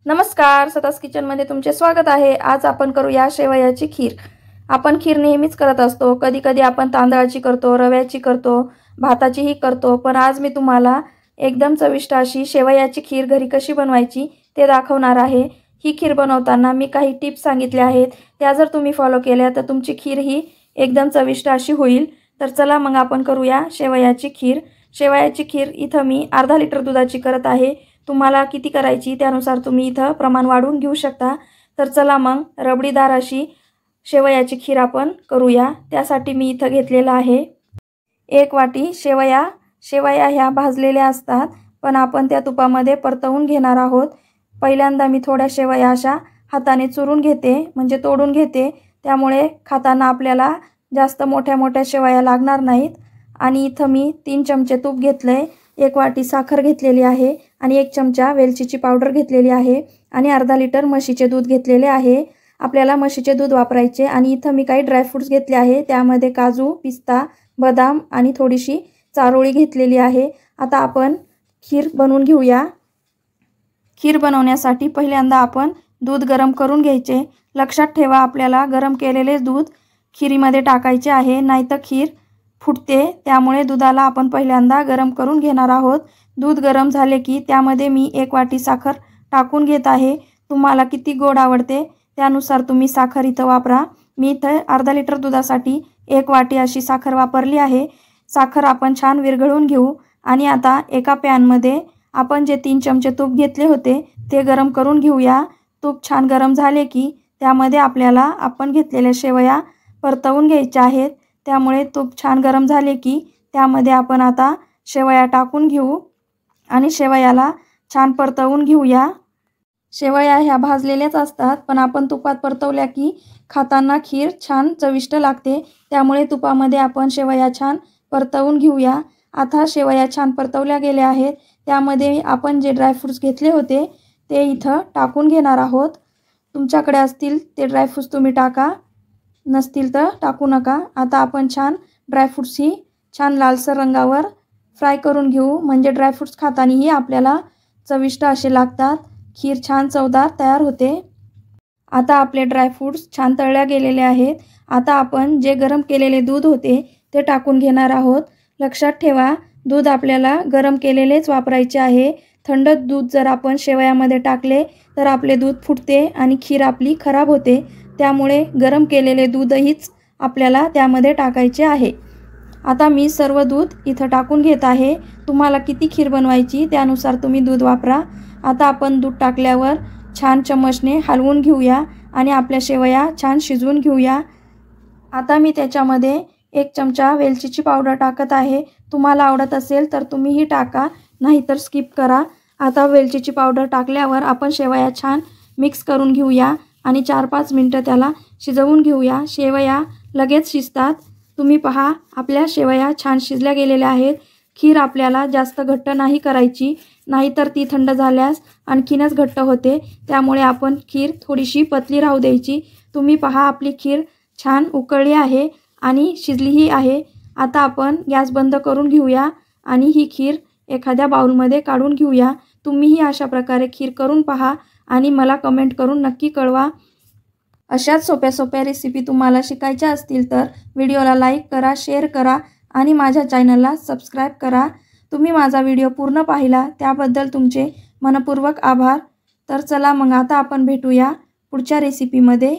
नमस्कार, सतास किचनमध्ये तुमचे स्वागत आहे। आज आपण करूया शेवयाची खीर। आपण खीर नेहमीच करत असतो, कधी कधी आपण तांदळाची करतो, रव्याची करतो, भाताचीही करतो, पण आज मी तुम्हाला एकदम चविष्ट अशी शेवयाची खीर घरी कशी बनवायची ते दाखवणार आहे। ही खीर बनवताना मी काही टिप्स सांगितल्या आहेत, त्या जर तुम्ही फॉलो केल्या तर तुमची खीर ही एकदम चविष्ट अशी होईल। तर चला मग आपण करूया शेवयाची खीर। शेवयाची खीर इथं मी अर्धा लिटर दुधाची करत आहे। तुम्हाला किती करायची त्यानुसार तुम्ही इथं प्रमाण वाढवून घेऊ शकता। तर चला मग रबडीदार अशी शेवयाची खीर आपण करूया। त्यासाठी मी इथं घेतलेला आहे 1 वाटी शेवया। शेवया ह्या भाजलेल्या असतात, पण आपण त्या तुपामध्ये परतवून घेणार आहोत। पहिल्यांदा मी थोड्या शेवया अशा हाताने चुरून घेते, म्हणजे तोडून घेते, त्यामुळे खाताना आपल्याला जास्त मोठ्या मोठ्या शेवया लागणार नाहीत। आणि इथं मी 3 चमचे तूप घेतले, 1 वाटी साखर घेतलेली आहे आणि 1 चमचा वेलचीची पावडर घेतलेली आहे आणि अर्धा लिटर म्हशीचे दूध घेतलेले आहे। आपल्याला म्हशीचे दूध वापरायचे। आणि इथं मी काही ड्रायफ्रुट्स घेतले आहे, त्यामध्ये काजू, पिस्ता, बदाम आणि थोडीशी चारोळी घेतलेली आहे। आता आपण खीर बनवून घेऊया। खीर बनवण्यासाठी पहिल्यांदा आपण दूध गरम करून घ्यायचे। लक्षात ठेवा, आपल्याला गरम केलेले दूध खीरीमध्ये टाकायचे आहे, नाहीतर खीर फुटते। त्यामुळे दुधाला आपण पहिल्यांदा गरम करून घेणार आहोत। दूध गरम झाले की त्यामध्ये मी 1 वाटी साखर टाकून घेत आहे। तुम्हाला किती गोड आवडते त्यानुसार तुम्ही साखर इथं वापरा। मी इथं अर्धा लिटर दुधासाठी 1 वाटी अशी साखर वापरली आहे। साखर आपण छान विरघळून घेऊ। आणि आता एका पॅनमध्ये आपण जे 3 चमचे तूप घेतले होते ते गरम करून घेऊया। तूप छान गरम झाले की त्यामध्ये आपल्याला आपण घेतलेल्या शेवया परतवून घ्यायच्या आहेत। त्यामुळे तूप छान गरम झाले की त्यामध्ये आपण आता शेवया टाकून घेऊ आणि शेवयाला छान परतवून घेऊया। शेवया ह्या भाजलेल्याच असतात, पण आपण तुपात परतवल्या की खाताना खीर छान चविष्ट लागते। त्यामुळे तुपामध्ये आपण शेवया छान परतवून घेऊया। आता शेवया छान परतवल्या गेल्या आहेत, त्यामध्ये आपण जे ड्रायफ्रुट्स घेतले होते ते इथं टाकून घेणार आहोत। तुमच्याकडे असतील ते ड्रायफ्रुट्स तुम्ही टाका, नसतील तर टाकू नका। आता आपण छान ड्रायफ्रुट्स ही छान लालसर रंगावर फ्राय करून घेऊ, म्हणजे ड्रायफ्रुट्स खातानाही आपल्याला चविष्ट असे लागतात। खीर छान चवदार तयार होते। आता आपले ड्रायफ्रुट्स छान तळल्या गेलेले आहेत। आता आपण जे गरम केलेले दूध होते ते टाकून घेणार आहोत। लक्षात ठेवा, दूध आपल्याला गरम केलेलेच वापरायचे आहे। थंड दूध जर आपण शेवयामध्ये टाकले तर आपले दूध फुटते आणि खीर आपली खराब होते। त्यामुळे गरम केलेले दूधहीच आपल्याला त्यामध्ये टाकायचे आहे। आता मी सर्व दूध इथं टाकून घेत आहे। तुम्हाला किती खीर बनवायची त्यानुसार तुम्ही दूध वापरा। आता आपण दूध टाकल्यावर छान चमचने हलवून घेऊया आणि आपल्या शेवया छान शिजवून घेऊया। आता मी त्याच्यामध्ये 1 चमचा वेलचीची पावडर टाकत आहे। तुम्हाला आवडत असेल तर तुम्हीही टाका, नाहीतर स्किप करा। आता वेलचीची पावडर टाकल्यावर आपण शेवया छान मिक्स करून घेऊया आणि 4-5 मिनिटं त्याला शिजवून घेऊया। शेवया लगेच शिजतात। तुम्ही पहा, आपल्या शेवया छान शिजल्या गेलेल्या आहेत। खीर आपल्याला जास्त घट्ट नाही करायची, नाहीतर ती थंड झाल्यास आणखीनच घट्ट होते। त्यामुळे आपण खीर थोडीशी पतली राहू द्यायची। तुम्ही पहा, आपली खीर छान उकळली आहे आणि शिजलीही आहे। आता आपण गॅस बंद करून घेऊया आणि ही खीर एखाद्या बाउलमध्ये काढून घेऊया। तुम्हीही अशा प्रकारे खीर करून पहा आणि मला कमेंट करून नक्की कळवा। अशाच सोप्या सोप्या रेसिपी तुम्हाला शिकायच्या असतील तर व्हिडिओला लाईक करा, शेअर करा आणि माझ्या चॅनलला सबस्क्राईब करा। तुम्ही माझा व्हिडिओ पूर्ण पाहिला त्याबद्दल तुमचे मनपूर्वक आभार। तर चला मग आता आपण भेटूया पुढच्या रेसिपीमध्ये।